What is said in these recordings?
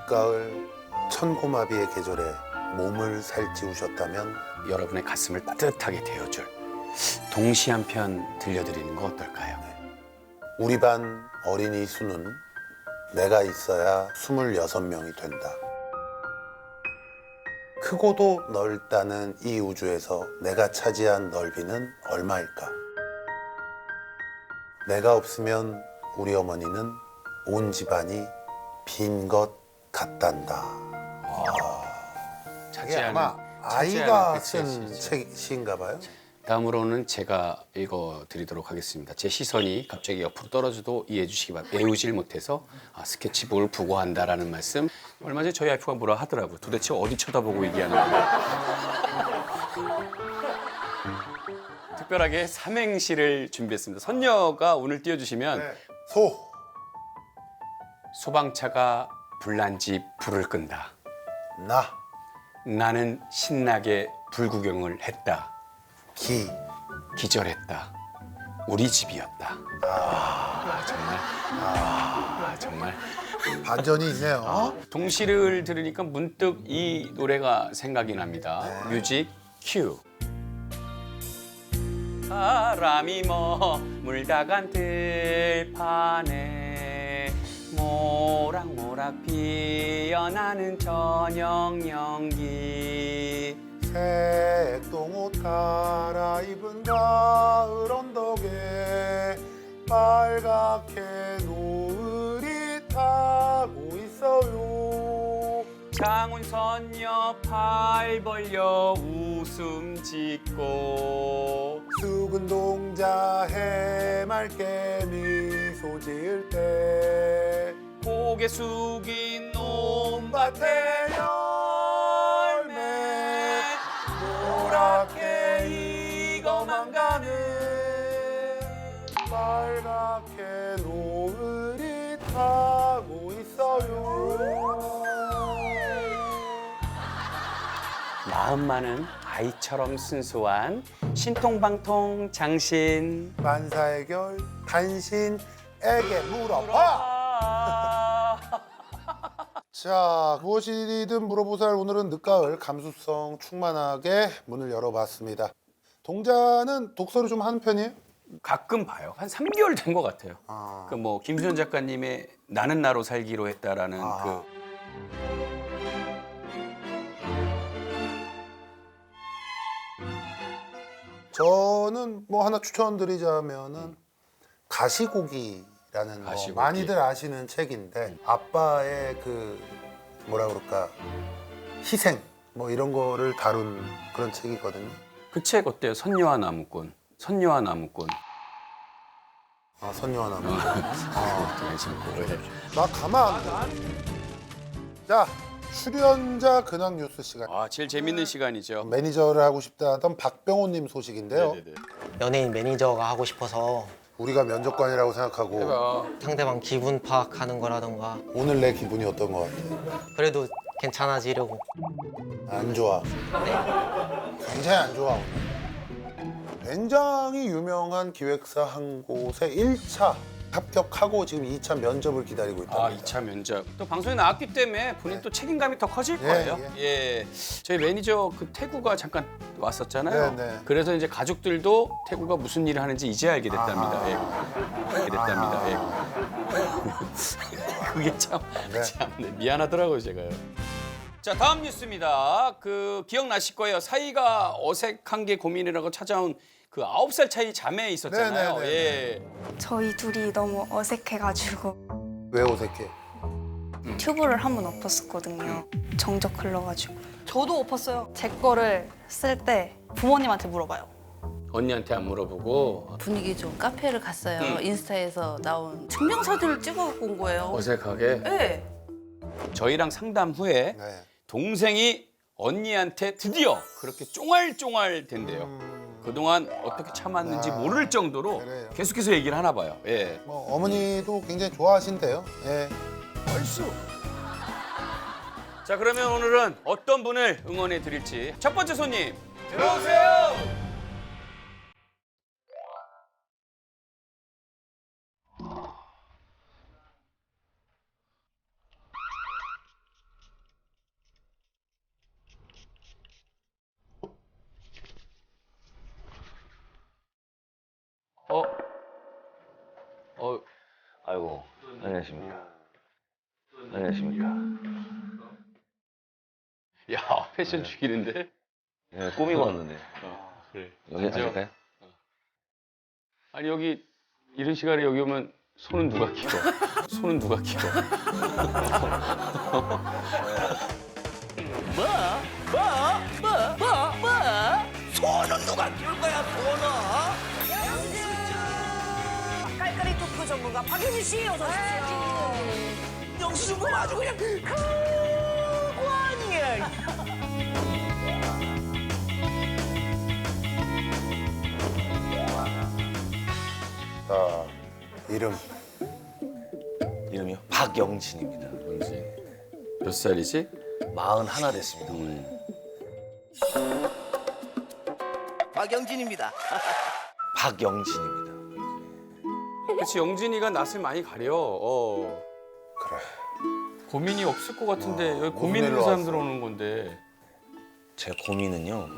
늦가을 천고마비의 계절에 몸을 살찌우셨다면 여러분의 가슴을 따뜻하게 데워줄 동시 한 편 들려드리는 거 어떨까요? 우리 반 어린이 수는 내가 있어야 26명이 된다. 크고도 넓다는 이 우주에서 내가 차지한 넓이는 얼마일까? 내가 없으면 우리 어머니는 온 집안이 빈 것 같단다. 이게 아마 아이가 쓴 시인가 봐요. 다음으로는 제가 읽어드리도록 하겠습니다. 제 시선이 갑자기 옆으로 떨어져도 이해해 주시기 바랍니다. 외우질 못해서 스케치북을 부고한다라는 말씀. 얼마 전에 저희 와이프가 뭐라 하더라고요. 도대체 어디 쳐다보고 얘기하는 거야. 특별하게 삼행시를 준비했습니다. 선녀가 오늘 띄워주시면 소, 소방차가 불난 집 불을 끈다. 나, 나는 신나게 불구경을 했다. 기, 기절했다. 우리 집이었다. 정말. 반전이 있네요. 동시를 들으니까 문득 이 노래가 생각이 납니다. 뮤직 큐. 바람이 머물다간 들판에 모락모락 피어나는 저녁 연기. 색동옷 갈아입은 가을 언덕에 빨갛게 노을이 타고 있어요. 장운선녀 팔 벌려 웃음 짓고 수근 동자 해맑게 미소 지을 때 고개 숙인 봄밭에 열매 노랗게 익어만 가는 빨갛게 노을이 타고 있어요. 마음만은 아이처럼 순수한 신통방통 장신 만사의 결 당신에게 물어봐. 자, 무엇이든 물어보살. 오늘은 늦가을 감수성 충만하게 문을 열어봤습니다. 동자는 독서를 좀 하는 편이에요? 가끔 봐요. 한 3개월 된 것 같아요. 그 뭐 김수현 작가님의 나는 나로 살기로 했다라는 저는 뭐 하나 추천드리자면은 가시고기라는 뭐 가시고기. 많이들 아시는 책인데 아빠의 그 뭐라 그럴까 희생 뭐 이런 거를 다룬 그런 책이거든요. 그 책 어때요? 선녀와 나무꾼. 선녀와 나무꾼. 선녀와 나무. 왜? 나 가만 안 둬. 자, 출연자 근황 뉴스 시간. 제일 재밌는 시간이죠. 매니저를 하고 싶다던 박병호님 소식인데요. 네네네. 연예인 매니저가 하고 싶어서 우리가 면접관이라고 생각하고 해봐. 상대방 기분 파악하는 거라던가 오늘 내 기분이 어떤 것 같아? 그래도 괜찮아지려고. 안 좋아. 굉장히 안 좋아 오늘. 굉장히 유명한 기획사 한 곳에 1차 합격하고 지금 2차 면접을 기다리고 있다. 2차 면접. 또 방송에 나왔기 때문에 본인 또 책임감이 더 커질 거예요. 예. 저희 매니저 그 태구가 잠깐 왔었잖아요. 네. 그래서 이제 가족들도 태구가 무슨 일을 하는지 이제 알게 됐답니다. 예. 알게 됐답니다. 예. 그게 참 미안하더라고요, 제가요. 자, 다음 뉴스입니다. 그 기억나실 거예요. 사이가 어색한 게 고민이라고 찾아온 그 9살 차이 자매 있었잖아요. 네네네. 예. 저희 둘이 너무 어색해가지고 왜 어색해? 튜브를 한 번 엎었었거든요. 정적 흘러가지고. 저도 엎었어요. 제 거를 쓸 때 부모님한테 물어봐요. 언니한테 안 물어보고 분위기 좀 카페를 갔어요. 인스타에서 나온 증명사진을 찍어갖고 온 거예요. 어색하게 네. 저희랑 상담 후에 네. 동생이 언니한테 드디어 그렇게 쫑알쫑알 된대요. 그동안 어떻게 참았는지 모를 정도로 그래요. 계속해서 얘기를 하나 봐요. 예. 뭐 어머니도 굉장히 좋아하신대요. 예. 얼쑤. 자, 그러면 오늘은 어떤 분을 응원해 드릴지 첫 번째 손님 들어오세요. 아이고, 안녕하십니까. 안녕하십니까. 야, 패션 죽이는데? 예, 꾸미고 왔는데. 그래. 여기 앉을까요? 아니, 여기 이런 시간에 여기 오면 손은 누가 키워? 손은 누가 키워? 깔깔이 토크 전문가 박효진 씨 어서 오십시오. 영수증 아주 그냥 그관이야. 자, 이름. 이름이요? 박영진입니다. 몇 살이지? 41 됐습니다. 박영진입니다. 박영진입니다. 그렇지, 영진이가 낯을 많이 가려. 그래. 고민이 없을 것 같은데 여기 무슨 고민 있는 일로 사람들 왔어? 오는 건데. 제 고민은요.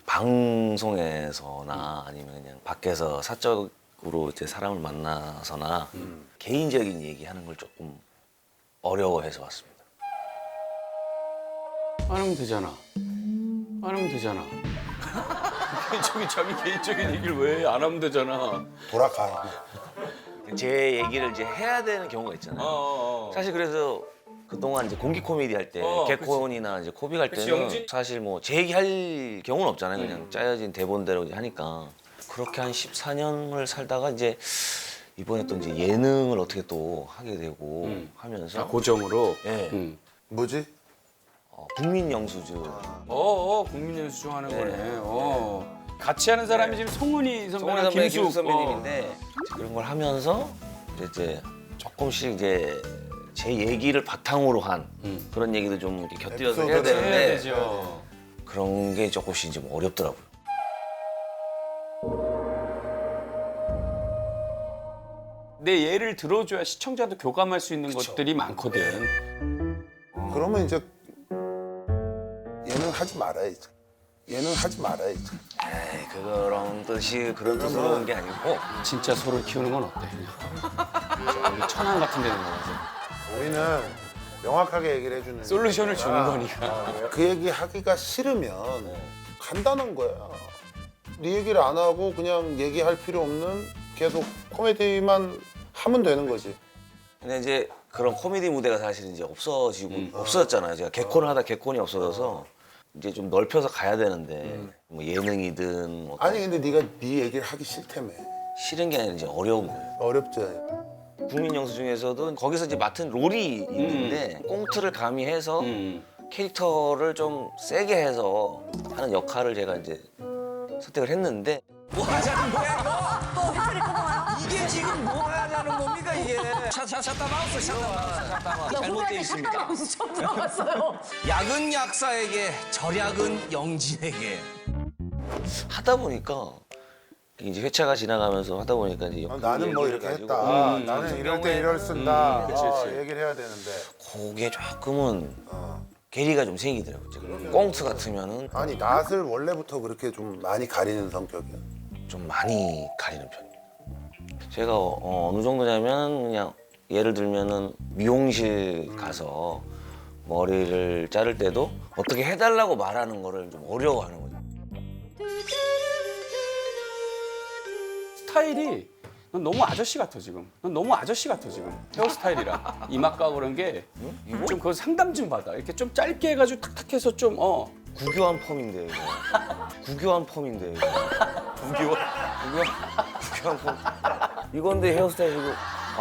방송에서나 아니면 그냥 밖에서 사적으로 이제 사람을 만나서나 개인적인 얘기하는 걸 조금 어려워해서 왔습니다. 안 하면 되잖아. 안 하면 되잖아. 자기 개인적인 얘기를 왜 안 하면 되잖아. 돌아가. 제 얘기를 이제 해야 되는 경우가 있잖아요. 사실 그래서 그동안 이제 공기 코미디 할 때 개콘이나 이제 코빅 할 그치, 때는 영진. 사실 뭐 제 얘기 할 경우는 없잖아요. 그냥 짜여진 대본대로 이제 하니까 그렇게 한 14년을 살다가 이제 이번에 또 이제 예능을 어떻게 또 하게 되고 하면서 고정으로. 예. 뭐지? 국민 영수증 국민 연수증 하는 거네. 같이 하는 사람이 지금 송은이 선배랑 송은이 선배, 김숙 김숙 선배님인데 그런 걸 하면서 이제 조금씩 이제 제 얘기를 바탕으로 한 그런 얘기도 좀 이렇게 곁들여서 해야 에피소드를 해야 되는데 되죠. 그런 게 조금씩 좀 어렵더라고요. 내 예를 들어줘야 시청자도 교감할 수 있는 것들이 많거든. 그러면 이제 얘는 하지 말아야지. 얘는 하지 말아야지. 에이, 그런 뜻으로 온 게 아니고 진짜 소를 키우는 건 어때? 그냥. 저기 천안 같은 데 있는 거지. 우리는 명확하게 얘기를 해주는 솔루션을 주는 거야. 거니까. 그 얘기 하기가 싫으면 간단한 거야. 네 얘기를 안 하고 그냥 얘기할 필요 없는 계속 코미디만 하면 되는 거지. 근데 이제 그런 코미디 무대가 사실 이제 없어졌잖아요. 제가 개콘을 하다 개콘이 없어져서 이제 좀 넓혀서 가야 되는데 뭐 예능이든 뭐 아니 근데 네가 네 얘기를 하기 싫다며. 싫은 게 아니라 이제 어려운 거예요. 어렵지. 국민 영수 중에서도 거기서 이제 맡은 롤이 있는데 꽁트를 가미해서 캐릭터를 좀 세게 해서 하는 역할을 제가 이제 선택을 했는데 뭐 하자는 거야 이거? 또 헷갈릴 거 많아. 이게 지금 뭐 하자는 겁니까 이게? 샷다 마우스 잘못되어 있습니다. 처음 들어봤어요. 약은 약사에게 절약은 영진에게. 하다 보니까 이제 회차가 지나가면서 하다 보니까 이제 나는 뭐 얘기를 이렇게 가지고 했다. 나는 이럴 때 이럴 쓴다. 그치, 그치. 얘기를 해야 되는데. 그게 조금은 괴리가 좀 생기더라고요. 지금. 꽁트 같으면은 아니 낯을 원래부터 그렇게 좀 많이 가리는 성격이야. 좀 많이 가리는 편이에요. 제가 어느 정도냐면 그냥 예를 들면은 미용실 가서 머리를 자를 때도 어떻게 해달라고 말하는 거를 좀 어려워하는 거죠. 스타일이 넌 너무 아저씨 같아 지금. 넌 너무 아저씨 같아 지금. 헤어스타일이랑 이마까 그런 게 좀 그거 상담 좀 받아. 이렇게 좀 짧게 해가지고 탁탁해서 좀 구교한 펌인데 이거. 구교한 펌인데 이거. 구교한 펌. 이건데 헤어스타일이고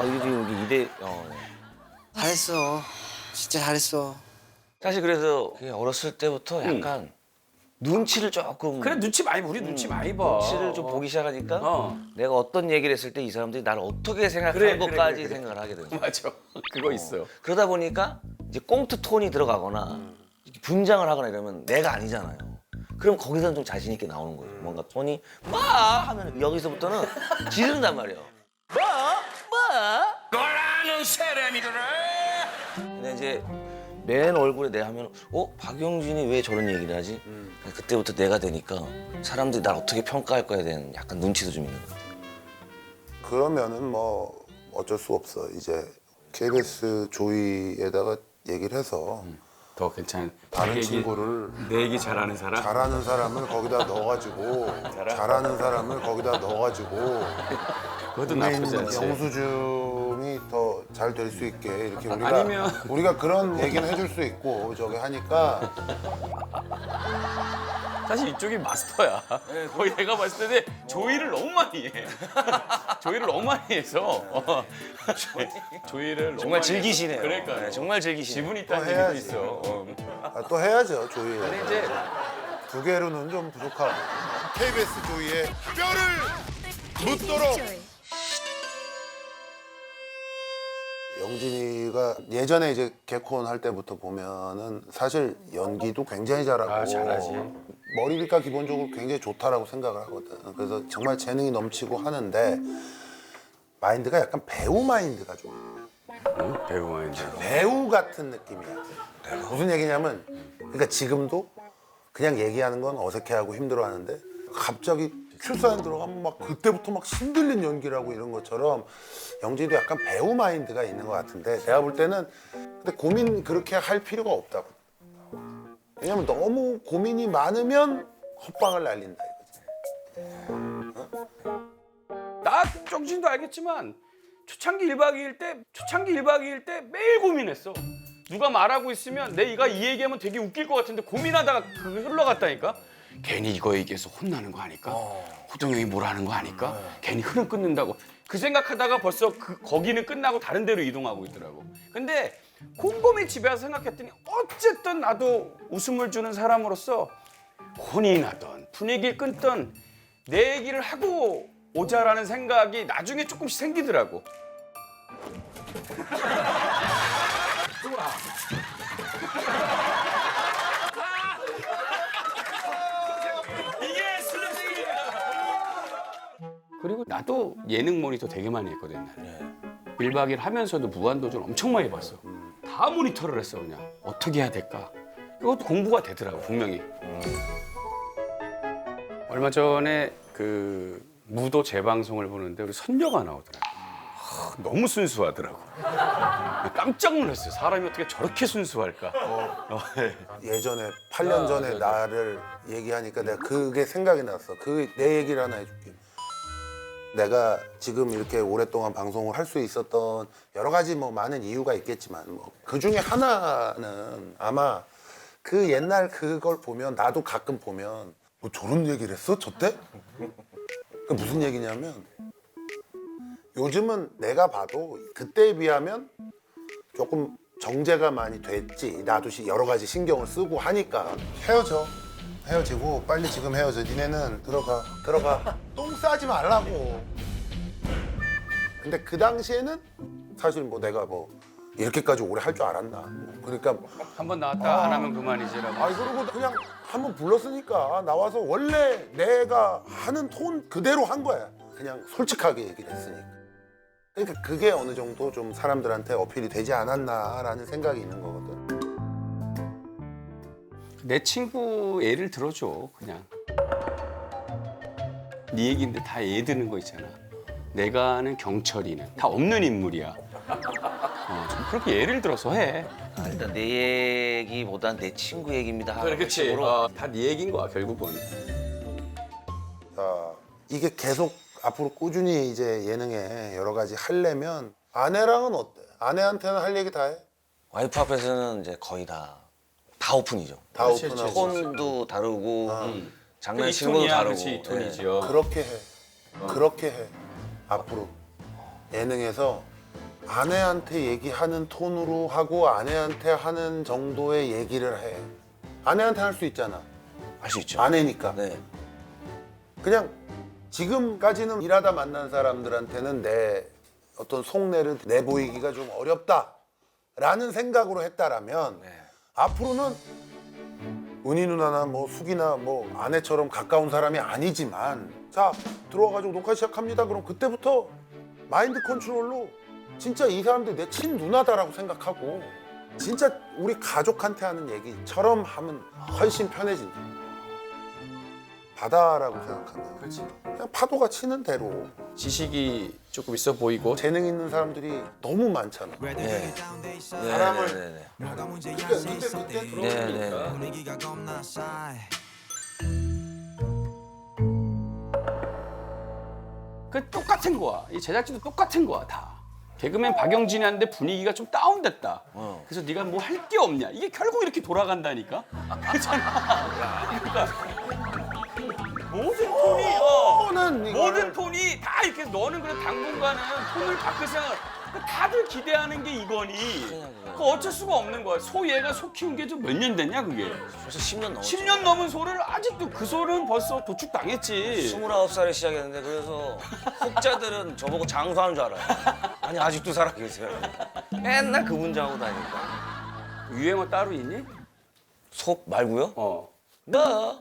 이게 지금 이게 잘했어. 진짜 잘했어. 사실 그래서 그게 어렸을 때부터 약간 눈치를 조금 그래 눈치 많이 우리 눈치 많이 봐. 눈치를 좀 보기 시작하니까 내가 어떤 얘기를 했을 때 이 사람들이 나를 어떻게 생각하는 그래, 것까지 그래. 생각을 하게 되는 거야. 맞아. 그거 있어. 그러다 보니까 이제 꽁트 톤이 들어가거나 이렇게 분장을 하거나 이러면 내가 아니잖아요. 그럼 거기서는 좀 자신 있게 나오는 거예요. 뭔가 톤이 하면 여기서부터는 지른단 말이에요. 너라는 사람이 그래. 근데 이제 맨 얼굴에 내 하면 박영진이 왜 저런 얘기를 하지? 그때부터 내가 되니까 사람들이 날 어떻게 평가할 거에 대한 약간 눈치도 좀 있는 것 같아요. 그러면은 뭐 어쩔 수 없어. 이제 KBS 조이에다가 얘기를 해서 더 괜찮은 다른 얘기, 친구를 내 얘기 잘하는 사람. 잘하는 사람을 거기다 넣어가지고 잘하는 사람을 거기다 넣어가지고 그것도 나쁘지 않지. 영수증이 더 잘 될 수 있게 이렇게 우리가 아니면- 우리가 그런 얘기는 해줄 수 있고 저기 하니까 사실 이쪽이 마스터야. 거의 내가 봤을 때 조이를 너무 많이 해. 조이를 너무 많이 해서 조이를 너무 정말 많이 즐기시네요. 해서. 그러니까 네, 정말 즐기시네요. 지분이 있다는 또 얘기도 해야지. 있어. 아, 또 해야죠 조이. 근데 이제 두 개로는 좀 부족하고 KBS 조이의 뼈를 묻도록 영진이가 예전에 이제 개콘 할 때부터 보면은 사실 연기도 굉장히 잘하고 아, 잘하지. 머리가 기본적으로 굉장히 좋다라고 생각을 하거든. 그래서 정말 재능이 넘치고 하는데 마인드가 약간 배우 마인드가 좀 배우가 이제 배우 같은 느낌이야. 무슨 얘기냐면 그러니까 지금도 그냥 얘기하는 건 어색해하고 힘들어하는데 갑자기 큐사인 들어가면 막 그때부터 막 신들린 연기를 하고 이런 것처럼 영진이도 약간 배우 마인드가 있는 것 같은데 내가 볼 때는 근데 고민 그렇게 할 필요가 없다고. 왜냐면 너무 고민이 많으면 헛방을 날린다 이거지. 나 정신도 알겠지만 초창기 1박 2일 때 매일 고민했어. 누가 말하고 있으면 내가 이 얘기하면 되게 웃길 것 같은데 고민하다가 그게 흘러갔다니까. 괜히 이거 얘기해서 혼나는 거 아닐까? 호동형이 뭐라는 거 아닐까? 괜히 흐름 끊는다고. 그 생각하다가 벌써 거기는 끝나고 다른 데로 이동하고 있더라고. 근데 곰곰이 집에 와서 생각했더니 어쨌든 나도 웃음을 주는 사람으로서 혼이 나던 분위기를 끊던 내 얘기를 하고 오자라는 생각이 나중에 조금씩 생기더라고. 이게 슬랩스틱이야. 그리고 나도 예능 모니터 되게 많이 했거든 옛날에. 1박 2일 하면서도 무한도전 엄청 많이 봤어. 다 모니터를 했어 그냥. 어떻게 해야 될까? 이것도 공부가 되더라고 분명히. 얼마 전에 그 무도 재방송을 보는데 우리 선녀가 나오더라고. 너무 순수하더라고. 깜짝 놀랐어요. 사람이 어떻게 저렇게 순수할까? 예전에 8년 전에 나를 얘기하니까 내가 그게 생각이 났어. 내 얘기를 하나 해줄게. 내가 지금 이렇게 오랫동안 방송을 할 수 있었던 여러 가지 뭐 많은 이유가 있겠지만 뭐 그 중에 하나는 아마 그 옛날 그걸 보면 나도 가끔 보면 뭐 저런 얘기를 했어? 저 때? 그 무슨 얘기냐면 요즘은 내가 봐도 그때에 비하면 조금 정제가 많이 됐지. 나도 여러 가지 신경을 쓰고 하니까 헤어지고 빨리 지금 헤어져. 니네는 들어가 똥 싸지 말라고. 근데 그 당시에는 사실 뭐 내가 뭐 이렇게까지 오래 할 줄 알았나. 그러니까 한 번 나왔다 안 하면 그만이지라고. 그리고 그냥 한 번 불렀으니까 나와서 원래 내가 하는 톤 그대로 한 거야. 그냥 솔직하게 얘기를 했으니까. 그러니까 그게 어느 정도 좀 사람들한테 어필이 되지 않았나라는 생각이 있는 거거든. 내 친구 예를 들어줘 그냥. 네 얘기인데 다 예 드는 거 있잖아. 내가 아는 경철이는 다 없는 인물이야. 좀 그렇게 예를 들어서 해. 일단 내 얘기보단 내 친구 얘기입니다. 하는 식으로. 다 네 얘기인 거야 결국은. 자, 이게 계속 앞으로 꾸준히 이제 예능에 여러 가지 하려면 아내랑은 어때? 아내한테는 할 얘기 다 해? 와이프 앞에서는 이제 거의 다 오픈이죠. 다 오픈하고 톤도 다르고 장난치는 것도 이 톤이야, 다르고. 그렇지, 이 톤이죠. 그렇게 해. 앞으로 예능에서 아내한테 얘기하는 톤으로 하고 아내한테 하는 정도의 얘기를 해. 아내한테 할 수 있잖아. 할 수 있죠. 아내니까. 네. 그냥 지금까지는 일하다 만난 사람들한테는 내 어떤 속내를 내보이기가 좀 어렵다라는 생각으로 했다라면 앞으로는 은희 누나나 뭐 숙이나 뭐 아내처럼 가까운 사람이 아니지만 자 들어와가지고 녹화 시작합니다. 그럼 그때부터 마인드 컨트롤로 진짜 이 사람들 내 친누나다라고 생각하고 진짜 우리 가족한테 하는 얘기처럼 하면 훨씬 편해진다. 바다라고 생각하면 그렇지. 그냥 파도가 치는 대로 지식이 조금 있어 보이고 재능 있는 사람들이 너무 많잖아. 네. 사람을 네. 그때 네. 그 똑같은 거야. 이 제작진도 똑같은 거야 다. 개그맨 박영진이 하는데 분위기가 좀 다운됐다. 그래서 네가 뭐 할 게 없냐. 이게 결국 이렇게 돌아간다니까. 그렇잖아. 그러니까 모든 톤이 는 이거를- 모든 톤이 다 이렇게 너는 그래 당분간은 톤을 바꿀 생각. 다들 기대하는 게 이거니. 그 어쩔 수가 없는 거야. 소 얘가 소 키운 게 좀 몇 년 됐냐 그게. 벌써 10년 넘었죠. 10년 넘은 소를 아직도 그 소는 벌써 도축 당했지. 29살에 시작했는데 그래서 혹자들은 저보고 장수하는 줄 알아요. 아니 아직도 살아계세요. 맨날 그 문제하고 다니까. 유행어 따로 있니? 속 말고요? 어. 나.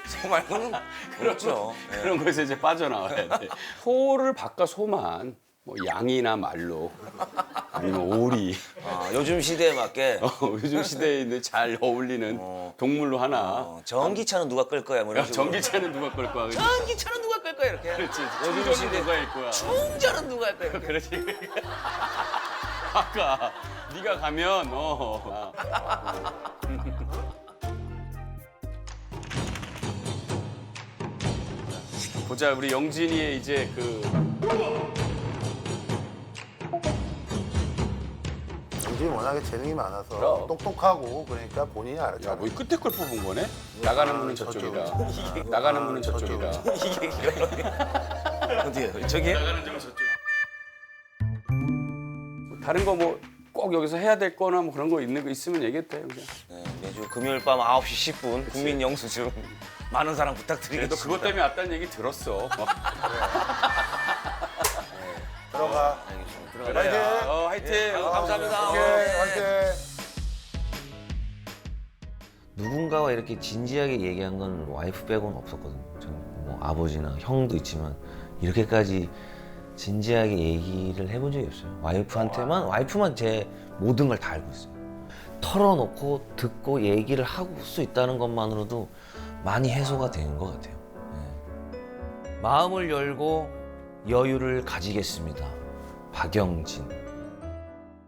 속 말고는 그렇죠. 그런 거에서 이제 빠져나와야 돼. 소를 바꿔 소만 뭐 양이나 말로 아니면 오리 요즘 시대에 맞게 요즘 시대에 있는 잘 어울리는 동물로 하나. 전기차는 누가 끌 거야? 뭐 이런 식으로. 전기차는 누가 끌 거야? 그치? 전기차는 누가 끌 거야? 이렇게. 그렇지. 요즘 충전은 시대 누가 할 거야? 충전은 누가 할 거야? 이렇게. 그렇지. 아까 네가 가면 보자 우리 영진이의 이제 그 영진이 워낙에 재능이 많아서 그럼. 똑똑하고 그러니까 본인이 알았잖아. 야, 뭐 끝에 걸 뽑은 거네? 나가는 문은 저쪽이다. 나가는 문은 저쪽이다. 이게 어디야? 저기에? 나가는 점은 저쪽. 다른 거 뭐 꼭 여기서 해야 될 거나 뭐 그런 거 있는 거 있으면 얘기해도 돼요. 그냥. 네, 매주 금요일 밤 9시 10분 국민 영수증 많은 사랑 그래도 부탁드리겠습니다. 그것 때문에 왔다는 얘기 들었어. 들어가. 알겠습니다. 그래. 들어가요. 화이팅. 감사합니다. 오케이, 화이팅. 누군가와 이렇게 진지하게 얘기한 건 와이프 빼고는 없었거든요. 저는 뭐 아버지나 형도 있지만 이렇게까지 진지하게 얘기를 해본 적이 없어요. 와이프만 제 모든 걸 다 알고 있어요. 털어놓고 듣고 얘기를 할 수 있다는 것만으로도 많이 해소가 되는 것 같아요. 네. 마음을 열고 여유를 가지겠습니다. 박영진.